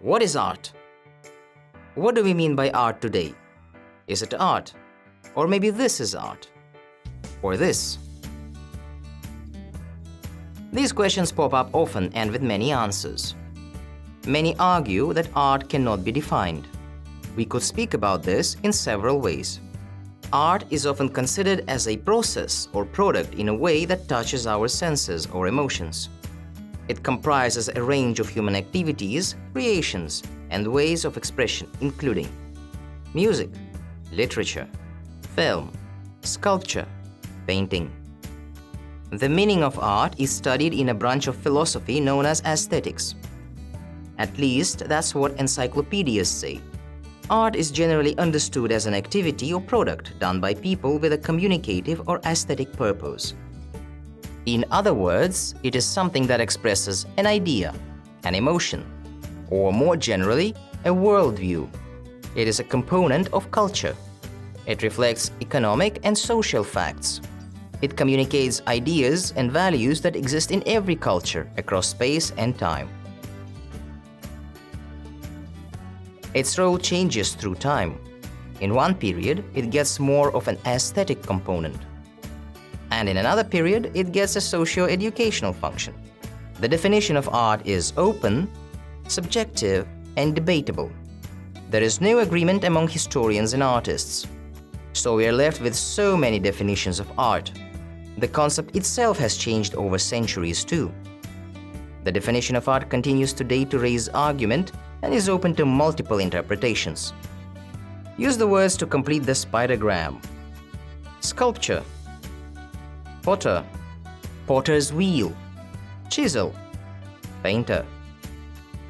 What is art? What do we mean by art today? Is it art? Or maybe this is art? Or this? These questions pop up often and with many answers. Many argue that art cannot be defined. We could speak about this in several ways. Art is often considered as a process or product in a way that touches our senses or emotions. It comprises a range of human activities, creations, and ways of expression, including music, literature, film, sculpture, painting. The meaning of art is studied in a branch of philosophy known as aesthetics. At least that's what encyclopedias say. Art is generally understood as an activity or product done by people with a communicative or aesthetic purpose. In other words, it is something that expresses an idea, an emotion, or more generally, a worldview. It is a component of culture. It reflects economic and social facts. It communicates ideas and values that exist in every culture across space and time. Its role changes through time. In one period, it gets more of an aesthetic component. And in another period, it gets a socio-educational function. The definition of art is open, subjective, and debatable. There is no agreement among historians and artists. So we are left with so many definitions of art. The concept itself has changed over centuries too. The definition of art continues today to raise argument and is open to multiple interpretations. Use the words to complete the spidergram. Sculpture, potter, potter's wheel, chisel, painter,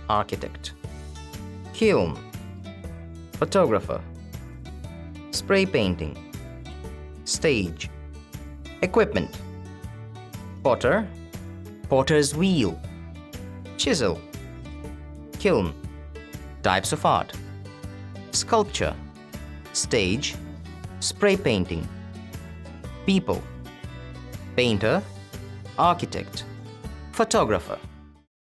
architect, kiln, photographer, spray painting, stage, equipment, potter, potter's wheel, chisel, kiln. Types of art: sculpture, stage, spray painting, people, painter, architect, photographer.